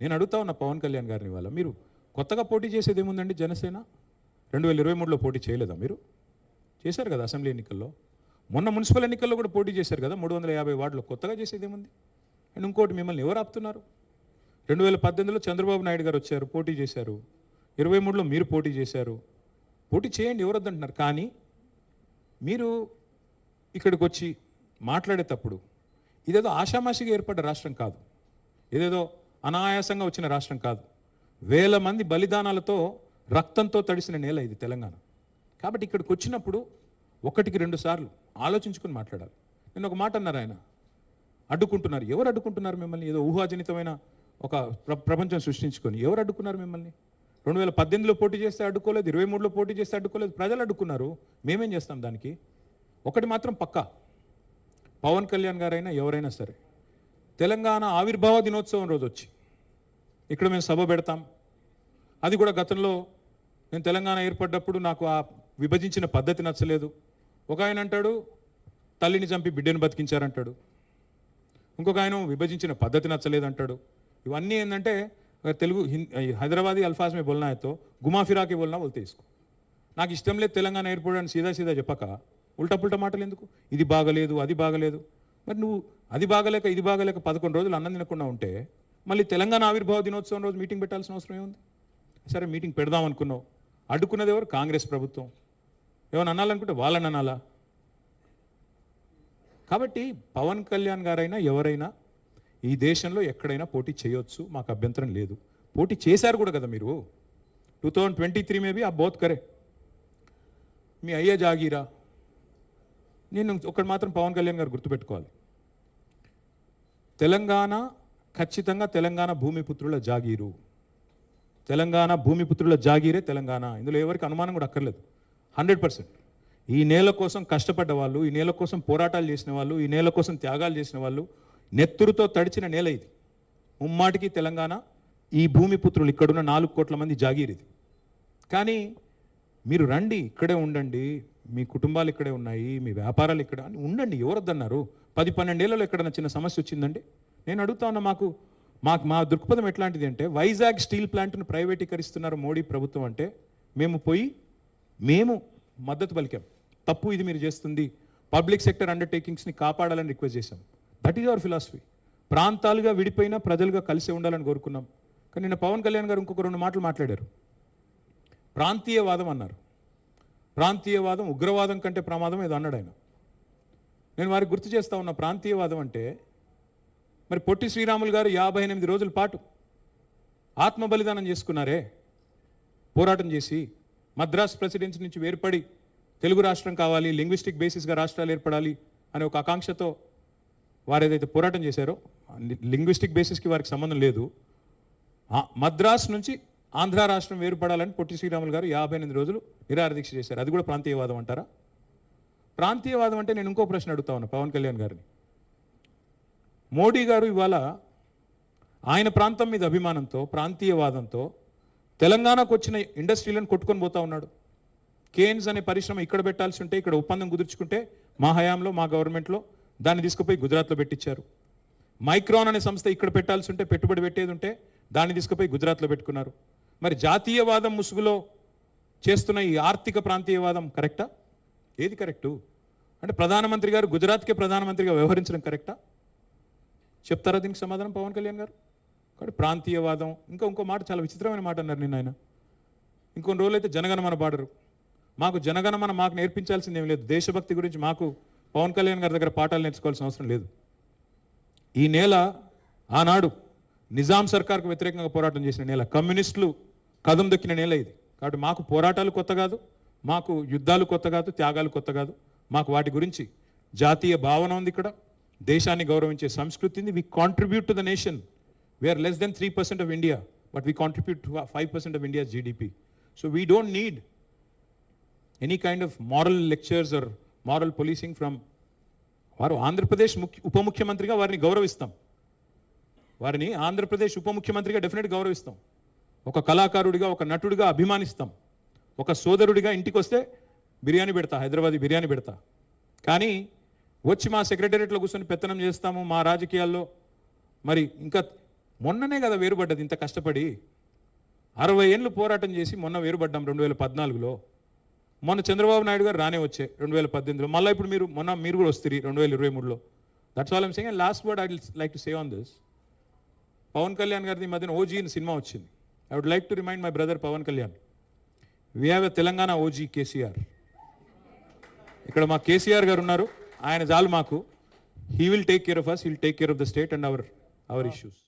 నేను అడుగుతా ఉన్న పవన్ కళ్యాణ్ గారిని వల్ల మీరు కొత్తగా పోటీ చేసేది ఏముందండి? జనసేన 2023లో పోటీ చేయలేదా? మీరు చేశారు కదా అసెంబ్లీ ఎన్నికల్లో, మొన్న మున్సిపల్ ఎన్నికల్లో కూడా పోటీ చేశారు కదా 350 వార్డులో. కొత్తగా చేసేది ఏముంది? అండ్ ఇంకోటి, మిమ్మల్ని ఎవరు ఆపుతున్నారు? 2018లో చంద్రబాబు నాయుడు గారు వచ్చారు, పోటీ చేశారు. 23లో మీరు పోటీ చేశారు. పోటీ చేయండి, ఎవరు వద్దంటున్నారు. కానీ మీరు ఇక్కడికి వచ్చి మాట్లాడేటప్పుడు ఇదేదో ఆషామాషిగా ఏర్పడ్డ రాష్ట్రం కాదు, ఇదేదో అనాయాసంగా వచ్చిన రాష్ట్రం కాదు. వేల మంది బలిదానాలతో రక్తంతో తడిసిన నేల ఇది తెలంగాణ. కాబట్టి ఇక్కడికి వచ్చినప్పుడు ఒకటికి 2 సార్లు ఆలోచించుకొని మాట్లాడాలి. నేను ఒక మాట అన్నారు, ఆయన అడ్డుకుంటున్నారు. ఎవరు అడ్డుకుంటున్నారు మిమ్మల్ని? ఏదో ఊహాజనితమైన ఒక ప్రపంచం సృష్టించుకొని ఎవరు అడ్డుకున్నారు మిమ్మల్ని? 2018లో పోటీ చేస్తే అడ్డుకోలేదు, 23లో పోటీ చేస్తే అడ్డుకోలేదు, ప్రజలు అడ్డుకున్నారు. మేమేం చేస్తాం దానికి? ఒకటి మాత్రం పక్కా, పవన్ కళ్యాణ్ గారైనా ఎవరైనా సరే తెలంగాణ ఆవిర్భావ దినోత్సవం రోజు వచ్చి ఇక్కడ మేము సభ పెడతాం. అది కూడా గతంలో నేను తెలంగాణ ఏర్పడ్డప్పుడు నాకు ఆ విభజించిన పద్ధతి నచ్చలేదు. ఒక ఆయన అంటాడు తల్లిని చంపి బిడ్డను బతికించారంటాడు, ఇంకొక ఆయన విభజించిన పద్ధతి నచ్చలేదంటాడు. ఇవన్నీ ఏంటంటే తెలుగు హైదరాబాదీ అల్ఫాజ్ మే బోల్నా అయితే గుమా ఫిరాకి బోల్నా బోల్తే ఇసుకో. నాకు ఇష్టం లేదు తెలంగాణ ఏర్పడని సీదా సీదా చెప్పక ఉల్టా పుల్టా మాటలు ఎందుకు? ఇది బాగలేదు, అది బాగలేదు. మరి నువ్వు అది బాగలేక ఇది బాగలేక 11 రోజులు అన్నం తినకుండా ఉంటే మళ్ళీ తెలంగాణ ఆవిర్భావ దినోత్సవం రోజు మీటింగ్ పెట్టాల్సిన అవసరం ఏముంది? సరే మీటింగ్ పెడదాం అనుకున్నావు, అడ్డుకున్నది ఎవరు? కాంగ్రెస్ ప్రభుత్వం. ఏమైనా అనాలనుకుంటే వాళ్ళని అనాలా? కాబట్టి పవన్ కళ్యాణ్ గారైనా ఎవరైనా ఈ దేశంలో ఎక్కడైనా పోటీ చేయొచ్చు, మాకు అభ్యంతరం లేదు. పోటీ చేశారు కూడా కదా మీరు. 2023 మేబీ ఆ బోత్ కరే మీ అయ్యే జాగీరా. నేను ఒకటి మాత్రం పవన్ కళ్యాణ్ గారు గుర్తుపెట్టుకోవాలి, తెలంగాణ ఖచ్చితంగా తెలంగాణ భూమిపుత్రుల జాగీరు. తెలంగాణ భూమిపుత్రుల జాగీరే తెలంగాణ. ఇందులో ఎవరికి అనుమానం కూడా అక్కర్లేదు. 100% ఈ నేల కోసం కష్టపడ్డ వాళ్ళు, ఈ నేల కోసం పోరాటాలు చేసిన వాళ్ళు, ఈ నేల కోసం త్యాగాలు చేసిన వాళ్ళు, నెత్తురుతో తడిచిన నేల ఇది. ముమ్మాటికి తెలంగాణ ఈ భూమిపుత్రులు ఇక్కడున్న 4 కోట్ల మంది జాగీర్ ఇది. కానీ మీరు రండి, ఇక్కడే ఉండండి, మీ కుటుంబాలు ఇక్కడే ఉన్నాయి, మీ వ్యాపారాలు ఇక్కడ ఉండండి, ఎవరొద్దన్నారు? 10-12 ఏళ్లలో ఎక్కడైనా చిన్న సమస్య వచ్చిందండి? నేను అడుగుతా ఉన్నా, మా దృక్పథం ఎట్లాంటిది అంటే, వైజాగ్ స్టీల్ ప్లాంట్ను ప్రైవేటీకరిస్తున్నారు మోడీ ప్రభుత్వం అంటే మేము మద్దతు పలికాం. తప్పు ఇది మీరు చేస్తుంది, పబ్లిక్ సెక్టర్ అండర్టేకింగ్స్ని కాపాడాలని రిక్వెస్ట్ చేశాం. That is our philosophy. ప్రాంతాలుగా విడిపోయినా ప్రజలుగా కలిసి ఉండాలని కోరుకున్నాం. కానీ నిన్న పవన్ కళ్యాణ్ గారు ఇంకొక 2 మాటలు మాట్లాడారు. ప్రాంతీయవాదం అన్నారు. ప్రాంతీయవాదం ఉగ్రవాదం కంటే ప్రమాదం ఏదో అన్నాడు ఆయన. నేను వారికి గుర్తు చేస్తా ఉన్నా, ప్రాంతీయవాదం అంటే మరి పొట్టి శ్రీరాములు గారు 58 రోజుల పాటు ఆత్మ బలిదానం చేసుకున్నారే, పోరాటం చేసి మద్రాస్ ప్రెసిడెన్సీ నుంచి వేర్పడి తెలుగు రాష్ట్రం కావాలి, లింగ్విస్టిక్ బేసిస్గా రాష్ట్రాలు ఏర్పడాలి అనే ఒక ఆకాంక్షతో వారు ఏదైతే పోరాటం చేశారో, లింగ్విస్టిక్ బేసిస్కి వారికి సంబంధం లేదు. మద్రాస్ నుంచి ఆంధ్ర రాష్ట్రం వేరుపడాలని పొట్టి శ్రీరాములు గారు 58 రోజులు నిరాహార దీక్ష చేశారు. అది కూడా ప్రాంతీయవాదం అంటారా? ప్రాంతీయవాదం అంటే నేను ఇంకో ప్రశ్న అడుగుతా ఉన్నా పవన్ కళ్యాణ్ గారిని. మోడీ గారు ఇవాళ ఆయన ప్రాంతం మీద అభిమానంతో, ప్రాంతీయవాదంతో తెలంగాణకు వచ్చిన ఇండస్ట్రీలను కొట్టుకొని పోతా ఉన్నాడు. కేన్స్ అనే పరిశ్రమ ఇక్కడ పెట్టాల్సి ఉంటే, ఇక్కడ ఒప్పందం కుదుర్చుకుంటే మా హయాంలో, మా గవర్నమెంట్లో దాన్ని తీసుకుపోయి గుజరాత్లో పెట్టించారు. మైక్రాన్ అనే సంస్థ ఇక్కడ పెట్టాల్సి ఉంటే, పెట్టుబడి పెట్టేది ఉంటే దాన్ని తీసుకుపోయి గుజరాత్లో పెట్టుకున్నారు. మరి జాతీయవాదం ముసుగులో చేస్తున్న ఈ ఆర్థిక ప్రాంతీయవాదం కరెక్టా? ఏది కరెక్టు? అంటే ప్రధానమంత్రి గారు గుజరాత్కే ప్రధానమంత్రిగా వ్యవహరించడం కరెక్టా? చెప్తారా దీనికి సమాధానం పవన్ కళ్యాణ్ గారు? కాబట్టి ప్రాంతీయవాదం, ఇంకో మాట చాలా విచిత్రమైన మాట అన్నారు నిన్న ఆయన. ఇంకొన్ని రోజులైతే జనగణమన పాడరు. మాకు జనగణమన మాకు నేర్పించాల్సింది ఏం లేదు. దేశభక్తి గురించి మాకు పవన్ కళ్యాణ్ గారి దగ్గర పాఠాలు నేర్చుకోవాల్సిన అవసరం లేదు. ఈ నేల ఆనాడు నిజాం సర్కార్కు వ్యతిరేకంగా పోరాటం చేసిన నేల, కమ్యూనిస్టులు కదం దొక్కిన నేల ఇది. కాబట్టి మాకు పోరాటాలు కొత్త కాదు, మాకు యుద్ధాలు కొత్త కాదు, త్యాగాలు కొత్త కాదు. మాకు వాటి గురించి జాతీయ భావన ఉంది. ఇక్కడ దేశాన్ని గౌరవించే సంస్కృతి ఉంది. We contribute to the nation. We're less than 3% of India, but we contribute 5% of India's GDP. So we don't need any kind of moral lectures or moral policing from. వారు ఆంధ్రప్రదేశ్ ఉప ముఖ్యమంత్రిగా వారిని గౌరవిస్తాం. వారిని ఆంధ్రప్రదేశ్ ఉప ముఖ్యమంత్రిగా డెఫినెట్గా గౌరవిస్తాం. ఒక కళాకారుడిగా, ఒక నటుడిగా అభిమానిస్తాం. ఒక సోదరుడిగా ఇంటికి వస్తే బిర్యానీ పెడతా, హైదరాబాదీ బిర్యానీ పెడతా. కానీ వచ్చి మా సెక్రటేరియట్లో కూర్చొని పెత్తనం చేస్తాము, మా రాజకీయాల్లో మరి ఇంకా మొన్ననే కదా వేరుపడ్డది ఇంత కష్టపడి 60 ఏళ్ళు పోరాటం చేసి మొన్న వేరుపడ్డాం 2014లో. మొన్న చంద్రబాబు నాయుడు గారు రానే వచ్చే 2018లో, మళ్ళీ ఇప్పుడు మీరు కూడా వస్తారు 2023లో. That's all I'm saying. And last word I will like to say on this. Pawan Kalyan గారిది ఈ మధ్యన ఓజీ అని సినిమా వచ్చింది. I would like to remind my brother Pawan Kalyan, we have a Telangana OG KCR. ఇక్కడ మా కేసీఆర్ గారు ఉన్నారు, ఆయన చాలు మాకు. He will take care of us, he will take care of the state and our issues.